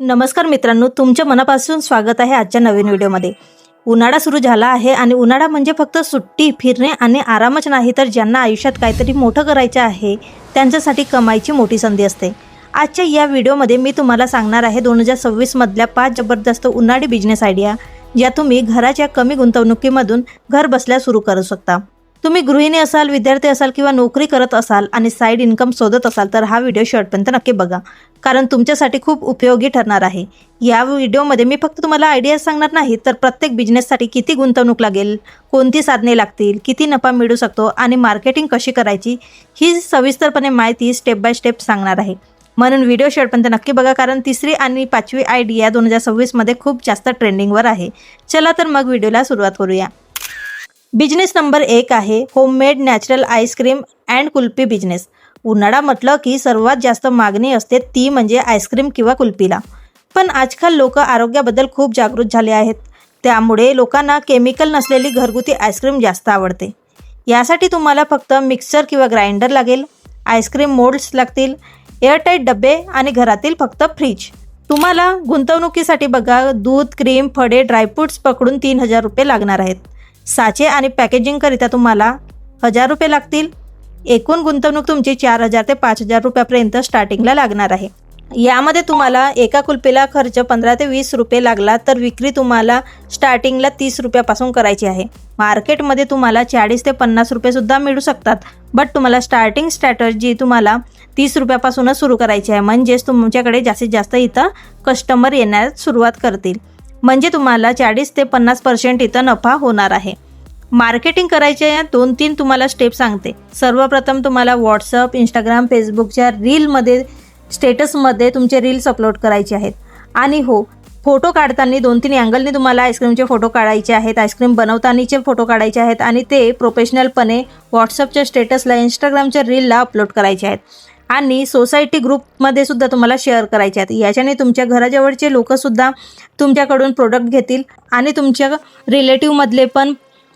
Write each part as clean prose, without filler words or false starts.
नमस्कार मित्रांनो, तुमच्या मनापासून स्वागत आहे आजच्या नवीन व्हिडिओमध्ये। उन्हाळा सुरू झाला आहे आणि उन्हाळा म्हणजे फक्त सुट्टी, फिरणे आणि आरामच नाही, तर ज्यांना आयुष्यात काहीतरी मोठं करायचं आहे त्यांच्यासाठी कमाईची मोठी संधी असते। आजच्या या व्हिडिओमध्ये मी तुम्हाला सांगणार आहे 2026 मधल्या 5 जबरदस्त उन्हाळी बिझनेस आयडिया, ज्या तुम्ही घराच्या कमी गुंतवणुकीमधून घर बसल्या सुरू करू शकता। तुम्ही गृहिणी असाल, विद्यार्थी असाल किंवा नोकरी करत असाल आणि साइड इन्कम शोधत असाल तर हा व्हिडिओ शेवटपर्यंत नक्की बघा, कारण तुमच्यासाठी खूप उपयोगी ठरणार आहे। या व्हिडिओमध्ये मी फक्त तुम्हाला आयडिया सांगणार नाही, तर प्रत्येक बिझनेससाठी किती गुंतवणूक लागेल, कोणती साधने लागतील, किती नफा मिळू शकतो आणि मार्केटिंग कशी करायची ही सविस्तरपणे माहिती स्टेप बाय स्टेप सांगणार आहे। म्हणून व्हिडिओ शेवटपर्यंत नक्की बघा, कारण तिसरी आणि पाचवी आयडिया 2026 मध्ये खूप जास्त ट्रेंडिंगवर आहे। चला तर मग व्हिडिओला सुरुवात करूया। बिझनेस नंबर 1 आहे homemade natural ice cream and kulfi business. उन्हाळा म्हटलं की सर्वात जास्त मागणी असते ती म्हणजे आईस्क्रीम किंवा कुल्फीला। पण आजकाल लोक आरोग्याबद्दल खूप जागृत झाले आहेत, त्यामुळे लोकांना केमिकल नसलेली घरगुती आईस्क्रीम जास्त आवडते। यासाठी तुम्हाला फक्त मिक्सर किंवा ग्राइंडर लागेल, आईस्क्रीम मोल्ड्स लागतील, एअरटाईट डबे आणि घरातील फक्त फ्रीज। तुम्हाला गुंतवणुकीसाठी बघा, दूध, क्रीम, फळे, ड्रायफ्रुट्स पकडून 3000 रुपये लागणार आहेत। साचे आणि पॅकेजिंगकरिता तुम्हाला 1000 रुपये लागतील। एकूण गुंतवणूक तुमची 4000 ते 5000 रुपयापर्यंत स्टार्टिंगला लागणार आहे। यामध्ये तुम्हाला एका कुल्फीला खर्च 15 ते 20 रुपये लागला, तर विक्री तुम्हाला स्टार्टिंगला 30 रुपयापासून करायची आहे। मार्केटमध्ये तुम्हाला 40 ते 50 रुपये सुद्धा मिळू शकतात, बट तुम्हाला स्टार्टिंग स्ट्रॅटर्जी तुम्हाला 30 रुपयापासूनच सुरू करायची आहे। म्हणजेच तुमच्याकडे जास्तीत जास्त इथं कस्टमर येण्यास सुरुवात करतील, म्हणजे तुम्हाला 40 ते 50% इथं नफा होणार आहे। मार्केटिंग करायचे 2-3 तुम्हाला स्टेप सांगते। सर्वप्रथम तुम्हाला व्हॉट्सअप, इंस्टाग्राम, फेसबुकच्या रीलमध्ये, स्टेटसमध्ये तुमचे रील्स अपलोड करायचे आहेत। आणि हो, फोटो काढताना 2-3 अँगलने तुम्हाला आईस्क्रीमचे फोटो काढायचे आहेत, आईस्क्रीम बनवतानाचे फोटो काढायचे आहेत आणि ते प्रोफेशनलपणे व्हॉट्सअपच्या स्टेटसला, इंस्टाग्रामच्या रीलला अपलोड करायचे आहेत आणि सोसायटी ग्रुपमध्ये सुद्धा तुम्हाला शेअर करायचे आहेत। याच्याने तुमच्या घराजवळचे लोकसुद्धा तुमच्याकडून प्रोडक्ट घेतील आणि तुमच्या रिलेटिव्हमधले पण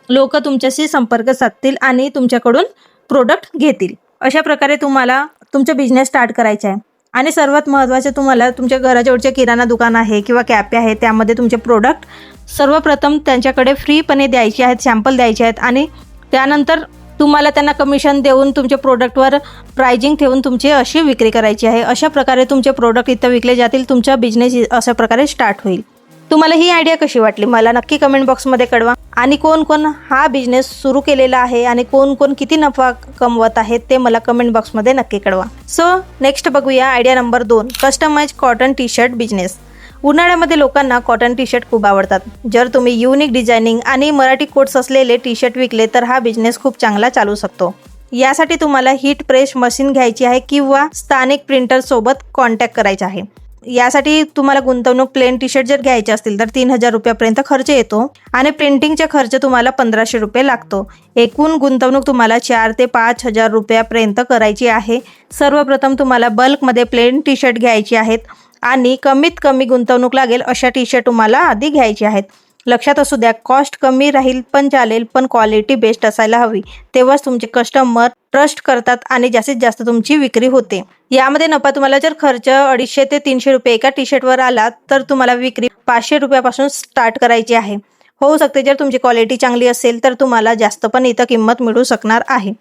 लोक तुमच्याशी संपर्क साधतील आणि तुमच्याकडून प्रोडक्ट घेतील। अशा प्रकारे तुम्हाला तुमचा बिझनेस स्टार्ट करायचा आहे। आणि सर्वात महत्त्वाचे, तुम्हाला तुमच्या घराजवळचे किराणा दुकान आहे किंवा कॅफे आहे, त्यामध्ये तुमचे प्रोडक्ट सर्वप्रथम त्यांच्याकडे फ्रीपणे द्यायचे आहेत, सॅम्पल द्यायचे आहेत आणि त्यानंतर तुम्हाला त्यांना कमिशन देऊन तुमच्या प्रोडक्टवर प्राइजिंग ठेवून तुमची अशी विक्री करायची आहे। अशा प्रकारे तुमचे प्रोडक्ट इथं विकले जातील, तुमचा बिझनेस अशा प्रकारे स्टार्ट होईल। तुम्हाला ही आयडिया कशी वाटली मला नक्की कमेंट बॉक्समध्ये कळवा, आणि कोण कोण हा बिझनेस सुरू केलेला आहे आणि कोण कोण किती नफा कमवत आहेत ते मला कमेंट बॉक्समध्ये नक्की कळवा। सो नेक्स्ट बघूया idea number 2, customise cotton T shirt business. उन्हाळ्यामध्ये लोकांना कॉटन टी शर्ट खूप आवडतात। जर तुम्ही युनिक डिझायनिंग आणि मराठी कोट्स असलेले टी शर्ट विकले तर हा बिझनेस खूप चांगला चालू शकतो। यासाठी तुम्हाला हीट प्रेस मशीन घ्यायची आहे किंवा स्थानिक प्रिंटर सोबत कॉन्टॅक्ट करायचा आहे। यासाठी तुम्हाला गुंतवणूक, प्लेन टी शर्ट जर घ्यायचे असतील तर 3000 रुपयापर्यंत खर्च येतो आणि प्रिंटिंगचा खर्च तुम्हाला 1500 रुपये लागतो। एकूण गुंतवणूक तुम्हाला 4 ते 5000 रुपयापर्यंत करायची आहे। सर्वप्रथम तुम्हाला बल्कमध्ये प्लेन टी शर्ट घ्यायची आहेत आणि कमीत कमी गुंतवणूक लागेल अशा टी शर्ट तुम्हाला आधी घ्यायची आहेत। लक्षात असू द्या, कॉस्ट कमी राहील पण चालेल, पण क्वालिटी बेस्ट असायला हवी, तेव्हाच तुमचे कस्टमर ट्रस्ट करतात आणि जास्तीत जास्त तुमची विक्री होते। यामध्ये नफा तुम्हाला जर खर्च 250 ते 300 रुपये एका टी शर्टवर आला तर तुम्हाला विक्री 500 रुपयापासून स्टार्ट करायची आहे। होऊ शकते जर तुमची क्वालिटी चांगली असेल तर तुम्हाला जास्त पण इथं किंमत मिळू शकणार आहे।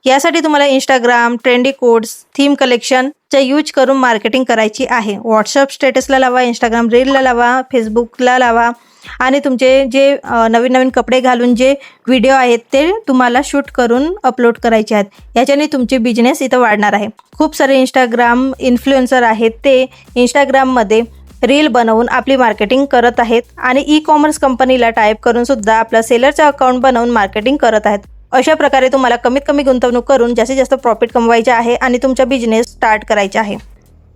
यासाठी तुम्हाला इंस्टाग्राम, ट्रेंडी कोड्स, थीम कलेक्शनचा यूज करून मार्केटिंग करायची आहे। व्हॉट्सअप स्टेटसला लावा, इंस्टाग्राम रीलला लावा, फेसबुकला लावा आणि तुमचे जे नवीन नवीन कपडे घालून जे व्हिडिओ आहेत ते तुम्हाला शूट करून अपलोड करायचे आहेत। याच्याने तुमचे बिझनेस इथं वाढणार आहे। खूप सारे इंस्टाग्राम इन्फ्लुएन्सर आहेत, ते इंस्टाग्राममध्ये रील बनवून आपली मार्केटिंग करत आहेत आणि ई-कॉमर्स कंपनीला टाईप करून सुद्धा आपलं सेलरचं अकाउंट बनवून मार्केटिंग करत आहेत। अशा प्रकारे तुम्हाला कमीत कमी गुंतवणूक करून जास्तीत जास्त प्रॉफिट कमवायचे आहे आणि तुमचा बिझनेस स्टार्ट करायचा आहे।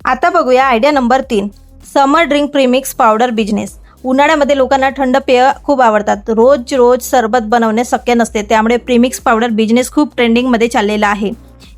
आता बघूया आयडिया नंबर 3, समर ड्रिंक प्रीमिक्स पावडर बिझनेस। उन्हाळ्यामध्ये लोकांना थंड पेय खूप आवडतात। रोज सरबत बनवणे शक्य नसते, त्यामुळे प्रीमिक्स पावडर बिझनेस खूप ट्रेंडिंगमध्ये चाललेला आहे।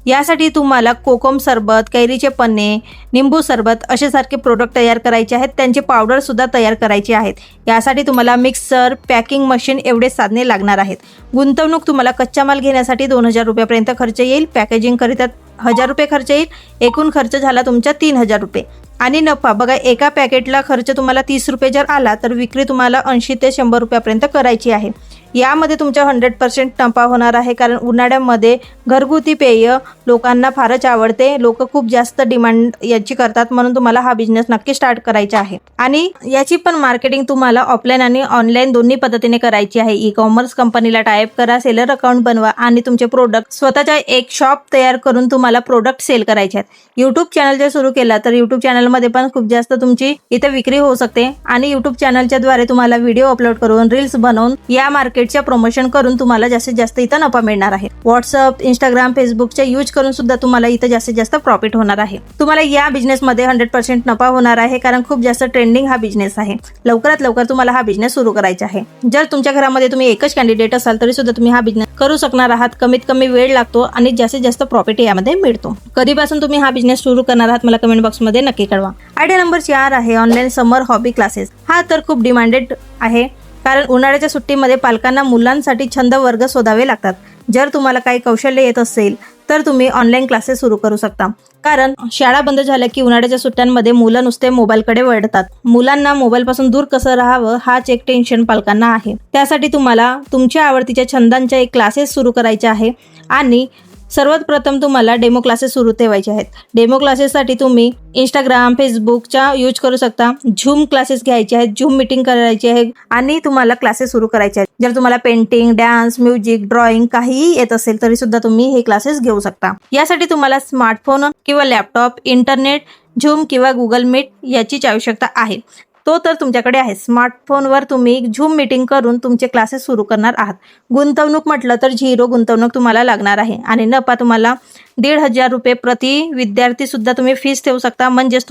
यासाठी तुम्हाला कोकम सरबत, कैरीचे पन्ने, निंबू सरबत अशासारखे प्रोडक्ट तयार करायचे आहेत, त्यांचे पावडरसुद्धा तयार करायचे आहेत। यासाठी तुम्हाला मिक्सर, पॅकिंग मशीन एवढे साधने लागणार आहेत। गुंतवणूक तुम्हाला कच्चा माल घेण्यासाठी 2000 रुपयापर्यंत खर्च येईल। पॅकेजिंगकरिता 1000 रुपये खर्च येईल. एकूण खर्च झाला तुमचा 3000 रुपये. आणि नफा बघा, एका पॅकेटला खर्च तुम्हाला 30 रुपये जर आला तर विक्री तुम्हाला 80 ते 100 रुपयापर्यंत करायची आहे. यामध्ये तुमचा 100% नफा होणार आहे, कारण उन्हाळ्यामध्ये घरगुती पेय लोकांना फारच आवडते. लोक खूप जास्त डिमांड याची करतात, म्हणून तुम्हाला हा बिझनेस नक्की स्टार्ट करायचा आहे. आणि याची पण मार्केटिंग तुम्हाला ऑफलाईन आणि ऑनलाईन दोन्ही पद्धतीने करायची आहे. ई कॉमर्स कंपनीला टाईप करा, सेलर अकाउंट बनवा आणि तुमचे प्रोडक्ट स्वतःचा एक शॉप तयार करून तुम्हाला प्रोडक्ट सेल करायचे आहेत. यूट्यूब चॅनल जर सुरू केला तर यूट्यूब चॅनलमध्ये पण खूप जास्त तुमची इथे विक्री होऊ शकते. आणि यूट्यूब चॅनलच्या द्वारे तुम्हाला व्हिडिओ अपलोड करून रील्स बनवून या मार्केटच्या प्रमोशन करून तुम्हाला जास्तीत जास्त इथं नफा मिळणार आहे. व्हॉट्सअप, इंस्टाग्राम, फेसबुकचा यूज करून सुद्धा तुम्हाला इथं जास्तीत जास्त प्रॉफिट होणार आहे. तुम्हाला या बिझनेसमध्ये 100% नफा होणार आहे, कारण खूप जास्त ट्रेंडिंग हा बिझनेस आहे. लवकरात लवकर तुम्हाला हा बिझनेस सुरू करायचा आहे. जर तुमच्या घरामध्ये तुम्ही एकच कॅन्डिडेट असाल तरी सुद्धा तुम्ही हा बिझनेस करू शकणार आहात. कमीत कमी वेळ लागतो आणि जास्तीत जास्त प्रॉफिट यामध्ये मिळतो. कधीपासून तुम्ही हा बिझनेस सुरू करणार आहात मला कमेंट बॉक्समध्ये नक्की कळवा. आयडिया नंबर 4 आहे ऑनलाईन समर हॉबी क्लासेस. हा तर खूप डिमांडेड आहे, कारण उन्हाळ्याच्या सुट्टीमध्ये पालकांना मुलांसाठी छंद वर्ग शोधावे लागतात. जर तुम्हाला काही कौशल्य येत असेल तर तुम्ही ऑनलाईन क्लासेस सुरू करू शकता, कारण शाळा बंद झाल्या की उन्हाळ्याच्या सुट्ट्यांमध्ये मुलं नुसते मोबाईलकडे वळतात. मुलांना मोबाईलपासून दूर कसं राहावं हाच एक टेन्शन पालकांना आहे. त्यासाठी तुम्हाला तुमच्या आवडतीच्या छंदांच्या एक क्लासेस सुरू करायचे आहे. आणि सर्वात प्रथम तुम्हाला डेमो क्लासेस सुरू ठेवायचे आहेत. डेमो क्लासेससाठी तुम्ही इंस्टाग्राम, फेसबुकचा यूज करू शकता. झूम क्लासेस घ्यायचे आहेत, झूम मीटिंग करायची आहे आणि तुम्हाला क्लासेस सुरू करायचे आहेत. जर तुम्हाला पेंटिंग, डान्स, म्युझिक, ड्रॉइंग काहीही येत असेल तरी सुद्धा तुम्ही हे क्लासेस घेऊ शकता. यासाठी तुम्हाला स्मार्टफोन किंवा लॅपटॉप, इंटरनेट, झूम किंवा गुगल मीट याचीच आवश्यकता आहे. तो तर तुमच्याकडे आहे. स्मार्टफोनवर तुम्ही झूम मीटिंग करून तुमचे क्लासेस सुरू करणार आहात. गुंतवणूक म्हटलं तर 0 गुंतवणूक तुम्हाला लागणार आहे. आणि नफा तुम्हाला 1,500 रुपये प्रति विद्यार्थी सुद्धा तुम्ही फीस ठेवू शकता. म्हणजेच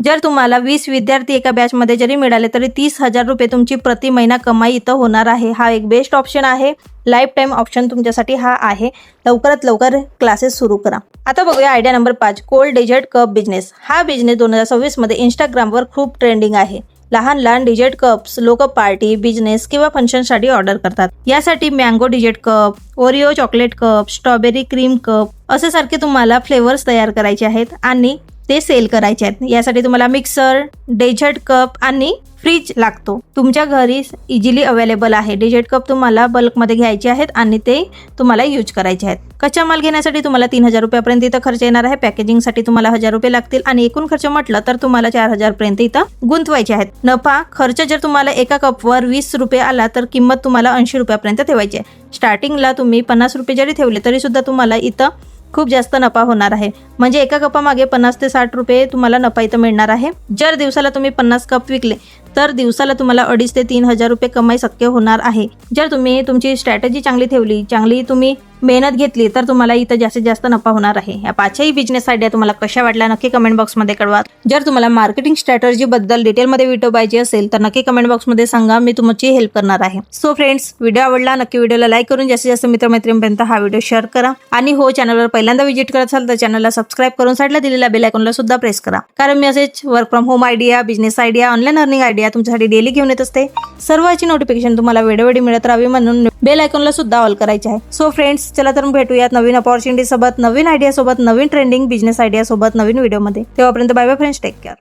जर तुम्हाला 20 विद्यार्थी एका बॅचमध्ये जरी मिळाले तरी 30,000 रुपये तुमची प्रति महिना कमाई इथं होणार आहे. हा एक बेस्ट ऑप्शन आहे. लाईफ टाईम ऑप्शन तुमच्यासाठी हा आहे. लवकरात लवकर क्लासेस सुरू करा. आता बघूया idea number 5 cold dessert cup business. हा बिझनेस 2026 मध्ये इंस्टाग्रामवर खूप ट्रेंडिंग आहे. लहान लहान डिझर्ट कप्स लोक पार्टी, बिझनेस किंवा फंक्शनसाठी ऑर्डर करतात. यासाठी mango dessert cup, Oreo chocolate cup, strawberry cream cup असे सारखे तुम्हाला फ्लेवर्स तयार करायचे आहेत आणि ते सेल करायचे आहेत. यासाठी तुम्हाला मिक्सर, डेझर्ट कप आणि फ्रीज लागतो. तुमच्या घरी इझिली अवेलेबल आहे. डेझर्ट कप तुम्हाला बल्कमध्ये घ्यायचे आहेत आणि ते तुम्हाला यूज करायचे आहेत. कच्चा माल घेण्यासाठी तुम्हाला 3000 रुपयापर्यंत इथं खर्च येणार आहे. पॅकेजिंगसाठी तुम्हाला 1000 रुपये लागतील आणि एकूण खर्च म्हटलं तर तुम्हाला 4000 पर्यंत इथं गुंतवायचे आहेत. नफा खर्च जर तुम्हाला एका कपवर 20 रुपये आला तर किंमत तुम्हाला 80 रुपयापर्यंत ठेवायची आहे. स्टार्टिंगला तुम्ही 50 रुपये जरी ठेवले तरी सुद्धा तुम्हाला इथं खूप जास्त नफा होणार आहे. म्हणजे एका कपामागे 50 ते 60 रुपये तुम्हाला नफा इथं मिळणार आहे. जर दिवसाला तुम्ही 50 कप विकले तर दिवसाला तुम्हाला 2,500 ते 3,000 रुपये कमाई शक्य होणार आहे. जर तुम्ही तुमची स्ट्रॅटेजी चांगली ठेवली, चांगली तुम्ही मेहनत घेतली तर तुम्हाला इथं जास्तीत जास्त नफा होणार आहे. या 5ही बिझनेस आयडिया तुम्हाला कशा वाटल्या नक्की कमेंट बॉक्समध्ये कळवा. जर तुम्हाला मार्केटिंग स्ट्रॅटेजी बद्दल डिटेलमध्ये व्हिडिओ पाहिजे असेल तर नक्की कमेंट बॉक्समध्ये सांगा, मी तुमची हेल्प करणार आहे. सो फ्रेंड्स, व्हिडिओ आवडला नक्की व्हिडिओला लाईक करून जास्तीत जास्त मित्रमैत्रिणींपर्यंत हा व्हिडिओ शेअर करा. आणि हो, चॅनलवर पहिल्यांदा व्हिजिट करत असाल तर चॅनलला सबस्क्राईब करून साईडला दिलेल्या बेल आयकॉनला सुद्धा प्रेस करा, कारण मी असेच work from home idea, business idea, online earning idea तुमच्यासाठी डेली घेऊन येत असते. सर्वांची नोटिफिकेशन तुम्हाला वेळोवेळी मिळत राहावी म्हणून बेल आयकॉनला सुद्धा ऑल करायचे आहे. सो फ्रेंड्स, चला तर भेटूयात नवीन अपॉर्च्युनिटी सोबत, नवीन आयडिया सोबत, नवीन ट्रेंडिंग बिझनेस आयडिया सोबत नवीन व्हिडिओमध्ये. तेव्हापर्यंत bye bye friends, take care.